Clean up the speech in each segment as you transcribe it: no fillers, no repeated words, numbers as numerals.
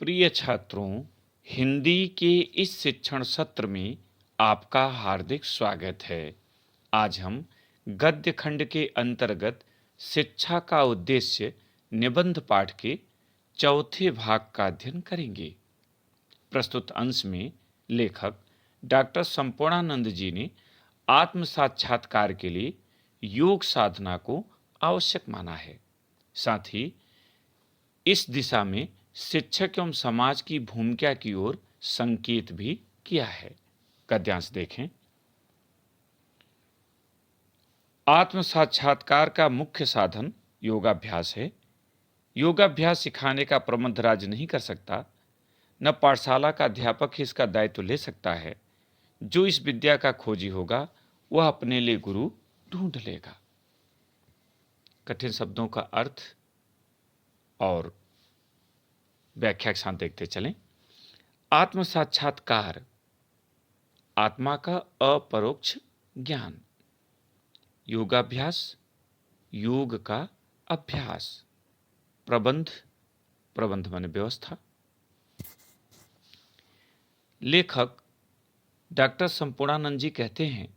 प्रिय छात्रों, हिंदी के इस शिक्षण सत्र में आपका हार्दिक स्वागत है। आज हम गद्य खंड के अंतर्गत शिक्षा का उद्देश्य निबंध पाठ के चौथे भाग का अध्ययन करेंगे। प्रस्तुत अंश में लेखक डॉक्टर संपूर्णानंद जी ने आत्म साक्षात्कार के लिए योग साधना को आवश्यक माना है। साथ ही इस दिशा में शिक्षक एवं समाज की भूमिका की ओर संकेत भी किया है। गद्यांश देखें। आत्म साक्षात्कार का मुख्य साधन योगाभ्यास है। योगाभ्यास सिखाने का प्रबंध राज्य नहीं कर सकता, न पाठशाला का अध्यापक ही इसका दायित्व ले सकता है। जो इस विद्या का खोजी होगा वह अपने लिए गुरु ढूंढ लेगा। कठिन शब्दों का अर्थ और व्याख्या के साथ देखते चलें। आत्म साक्षात्कार, आत्मा का अपरोक्ष ज्ञान। योगाभ्यास, योग का अभ्यास। प्रबंध, प्रबंध माने व्यवस्था। लेखक डॉक्टर संपूर्णानंद जी कहते हैं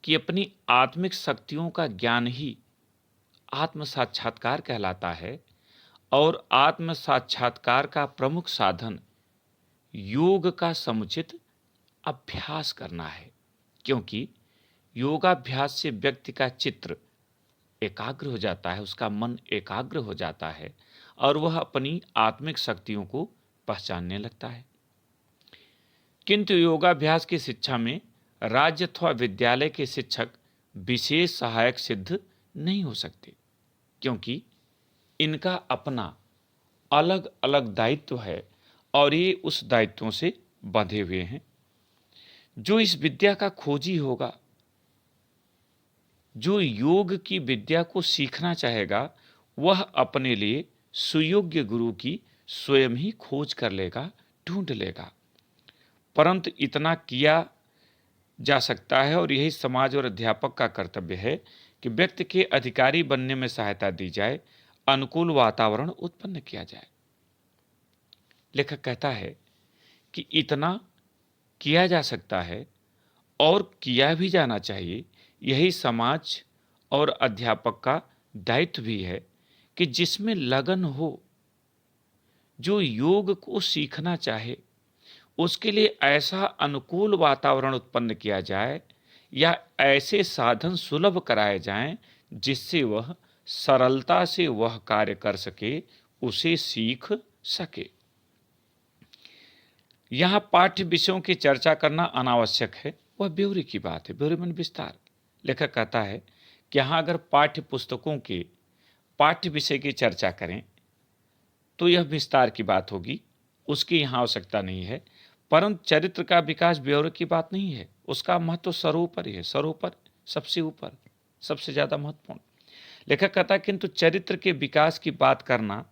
कि अपनी आत्मिक शक्तियों का ज्ञान ही आत्म साक्षात्कार कहलाता है और आत्म साक्षात्कार का प्रमुख साधन योग का समुचित अभ्यास करना है, क्योंकि योगाभ्यास से व्यक्ति का चित्र एकाग्र हो जाता है, उसका मन एकाग्र हो जाता है और वह अपनी आत्मिक शक्तियों को पहचानने लगता है। किंतु योगाभ्यास की शिक्षा में राज्य अथवा विद्यालय के शिक्षक विशेष सहायक सिद्ध नहीं हो सकते, क्योंकि इनका अपना अलग अलग दायित्व है और ये उस दायित्वों से बंधे हुए हैं। जो इस विद्या का खोजी होगा, जो योग की विद्या को सीखना चाहेगा, वह अपने लिए सुयोग्य गुरु की स्वयं ही खोज कर लेगा, ढूंढ लेगा। परंतु इतना किया जा सकता है और यही समाज और अध्यापक का कर्तव्य है कि व्यक्ति के अधिकारी बनने में सहायता दी जाए, अनुकूल वातावरण उत्पन्न किया जाए। लेखक कहता है कि इतना किया जा सकता है और किया भी जाना चाहिए। यही समाज और अध्यापक का दायित्व भी है कि जिसमें लगन हो, जो योग को सीखना चाहे, उसके लिए ऐसा अनुकूल वातावरण उत्पन्न किया जाए या ऐसे साधन सुलभ कराए जाएं जिससे वह सरलता से वह कार्य कर सके, उसे सीख सके। यहां पाठ्य विषयों की चर्चा करना अनावश्यक है, वह ब्यौरे की बात है, ब्यौरे मन विस्तार। लेखक कहता है कि यहां अगर पाठ्य पुस्तकों के पाठ्य विषय की चर्चा करें तो यह विस्तार की बात होगी, उसकी यहां आवश्यकता नहीं है। परंतु चरित्र का विकास ब्यौरे की बात नहीं है, उसका महत्व सर्वोपरि है, सर्वोपर, सबसे ऊपर, सबसे ज्यादा महत्वपूर्ण। लेखक कहता है किंतु चरित्र के विकास की बात करना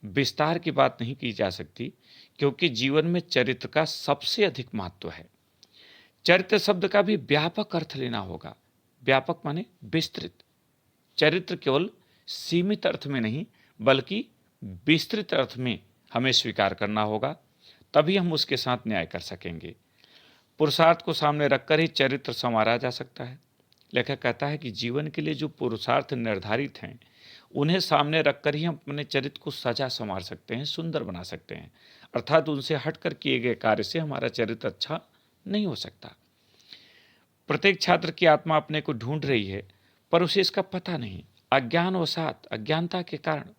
विस्तार की बात नहीं की जा सकती, क्योंकि जीवन में चरित्र का सबसे अधिक महत्व है। चरित्र शब्द का भी व्यापक अर्थ लेना होगा। व्यापक माने विस्तृत। चरित्र केवल सीमित अर्थ में नहीं बल्कि विस्तृत अर्थ में हमें स्वीकार करना होगा, तभी हम उसके साथ न्याय कर सकेंगे। पुरुषार्थ को सामने रखकर ही चरित्र संवारा जा सकता है। लेखक कहता है कि जीवन के लिए जो पुरुषार्थ निर्धारित हैं, उन्हें सामने रखकर ही हम अपने चरित्र को सजा संवार सकते हैं, सुंदर बना सकते हैं। अर्थात उनसे हटकर किए गए कार्य से हमारा चरित्र अच्छा नहीं हो सकता। प्रत्येक छात्र की आत्मा अपने को ढूंढ रही है, पर उसे इसका पता नहीं। अज्ञानवशात, अज्ञानता के कारण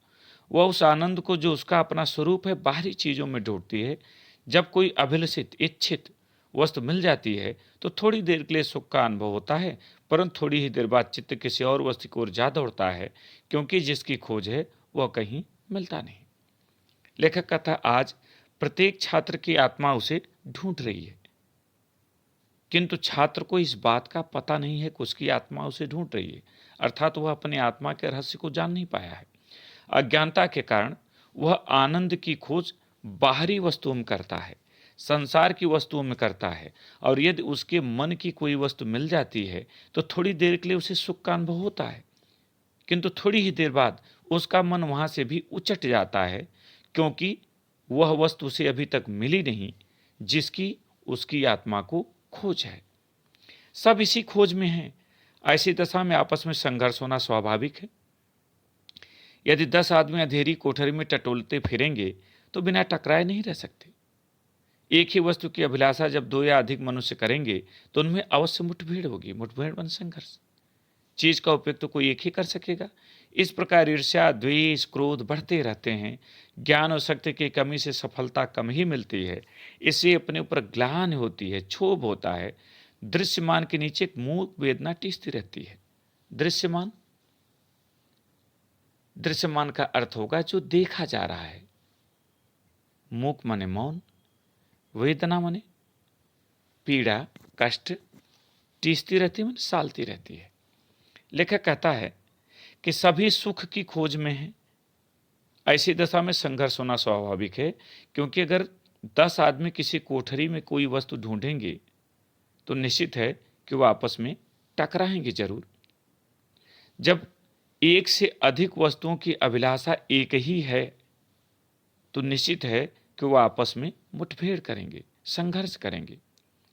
वह उस आनंद को जो उसका अपना स्वरूप है बाहरी चीजों में ढूंढती है। जब कोई अभिलषित, इच्छित वस्तु मिल जाती है तो थोड़ी देर के लिए सुख का अनुभव होता है, परंतु थोड़ी ही देर बाद चित्त किसी और वस्तु की ओर जा दौड़ता है, क्योंकि जिसकी खोज है वह कहीं मिलता नहीं। लेखक कहता आज प्रत्येक छात्र की आत्मा उसे ढूंढ रही है, किंतु छात्र को इस बात का पता नहीं है कि उसकी आत्मा उसे ढूंढ रही है, अर्थात वह अपने आत्मा के रहस्य को जान नहीं पाया है। अज्ञानता के कारण वह आनंद की खोज बाहरी वस्तुओं में करता है, संसार की वस्तुओं में करता है, और यदि उसके मन की कोई वस्तु मिल जाती है तो थोड़ी देर के लिए उसे सुख का अनुभव होता है, किंतु थोड़ी ही देर बाद उसका मन वहां से भी उचट जाता है, क्योंकि वह वस्तु उसे अभी तक मिली नहीं जिसकी उसकी आत्मा को खोज है। सब इसी खोज में हैं। ऐसी दशा में आपस में संघर्ष होना स्वाभाविक है। यदि 10 आदमी अंधेरी कोठरी में टटोलते फिरेंगे तो बिना टकराए नहीं रह सकते। एक ही वस्तु की अभिलाषा जब 2 या अधिक मनुष्य करेंगे तो उनमें अवश्य मुठभेड़ होगी। मुठभेड़ मन संघर्ष। चीज का उपयोग तो कोई एक ही कर सकेगा। इस प्रकार ईर्ष्या, द्वेष, क्रोध बढ़ते रहते हैं। ज्ञान और शक्ति की कमी से सफलता कम ही मिलती है। इससे अपने ऊपर ग्लानि होती है, क्षोभ होता है। दृश्यमान के नीचे एक मूक वेदना टिसती रहती है। दृश्यमान, दृश्यमान का अर्थ होगा जो देखा जा रहा है। मूक माने मौन, वेदना माने पीड़ा, कष्ट, टिसती रहती है माने सालती रहती है। लेखक कहता है कि सभी सुख की खोज में हैं। ऐसी दशा में संघर्ष होना स्वाभाविक है, क्योंकि अगर 10 आदमी किसी कोठरी में कोई वस्तु ढूंढेंगे तो निश्चित है कि वह आपस में टकराएंगे जरूर। जब एक से अधिक वस्तुओं की अभिलाषा एक ही है तो निश्चित है कि वह आपस में मुठभेड़ करेंगे, संघर्ष करेंगे,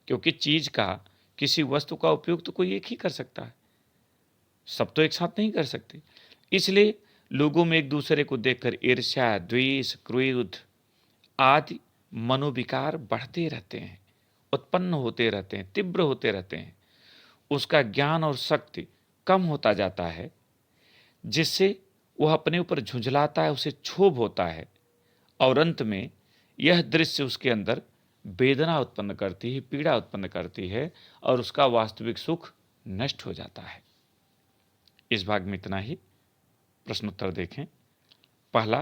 क्योंकि चीज का, किसी वस्तु का उपयोग तो कोई एक ही कर सकता है। सब तो एक साथ नहीं कर सकते। इसलिए लोगों में एक दूसरे को देखकर ईर्ष्या, द्वेष, क्रोध आदि मनोविकार बढ़ते रहते हैं, उत्पन्न होते रहते हैं, तीव्र होते रहते हैं। उसका ज्ञान और शक्ति कम होता जाता है, जिससे वह अपने ऊपर झुंझलाता है, उसे क्षोभ होता है और अंत में यह दृश्य उसके अंदर वेदना उत्पन्न करती है, पीड़ा उत्पन्न करती है और उसका वास्तविक सुख नष्ट हो जाता है। इस भाग में इतना ही। प्रश्नोत्तर देखें। पहला,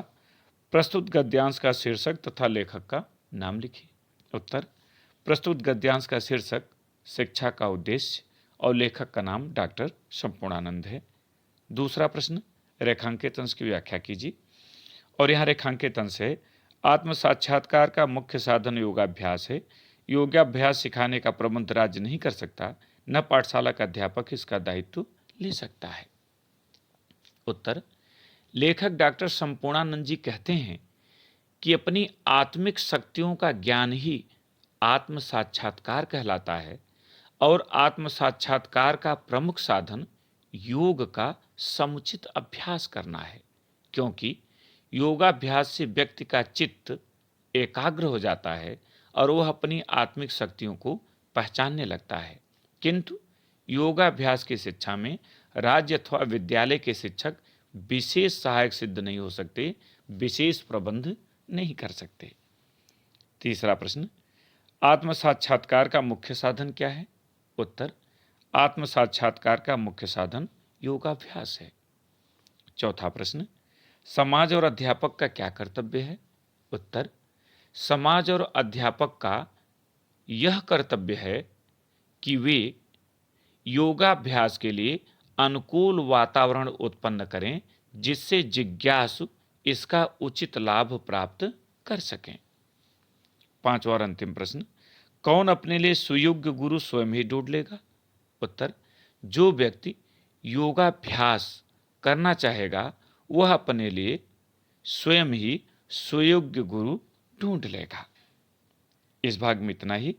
प्रस्तुत गद्यांश का शीर्षक तथा लेखक का नाम लिखिए। उत्तर, प्रस्तुत गद्यांश का शीर्षक शिक्षा का उद्देश्य और लेखक का नाम डॉक्टर संपूर्णानंद है। दूसरा प्रश्न, रेखांकित अंश की व्याख्या कीजिए। और यहाँ रेखांकित अंश है, आत्म साक्षात्कार का मुख्य साधन योगाभ्यास है। योगाभ्यास सिखाने का प्रबंध राज्य नहीं कर सकता, न पाठशाला का अध्यापक इसका दायित्व ले सकता है। उत्तर, लेखक डॉक्टर संपूर्णानंद जी कहते हैं कि अपनी आत्मिक शक्तियों का ज्ञान ही आत्म साक्षात्कार कहलाता है और आत्म साक्षात्कार का प्रमुख साधन योग का समुचित अभ्यास करना है, क्योंकि योगाभ्यास से व्यक्ति का चित्त एकाग्र हो जाता है और वह अपनी आत्मिक शक्तियों को पहचानने लगता है। किंतु योगाभ्यास की शिक्षा में राज्य अथवा विद्यालय के शिक्षक विशेष सहायक सिद्ध नहीं हो सकते, विशेष प्रबंध नहीं कर सकते। तीसरा प्रश्न, आत्म साक्षात्कार का मुख्य साधन क्या है? उत्तर, आत्म साक्षात्कार का मुख्य साधन योगाभ्यास है। चौथा प्रश्न, समाज और अध्यापक का क्या कर्तव्य है? उत्तर, समाज और अध्यापक का यह कर्तव्य है कि वे योगाभ्यास के लिए अनुकूल वातावरण उत्पन्न करें, जिससे जिज्ञासु इसका उचित लाभ प्राप्त कर सकें। पांचवा और अंतिम प्रश्न, कौन अपने लिए सुयोग्य गुरु स्वयं ही ढूंढ लेगा? उत्तर, जो व्यक्ति योगाभ्यास करना चाहेगा वह अपने लिए स्वयं ही सुयोग्य गुरु ढूंढ लेगा। इस भाग में इतना ही।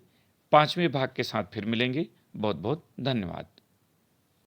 5वें भाग के साथ फिर मिलेंगे। बहुत बहुत धन्यवाद।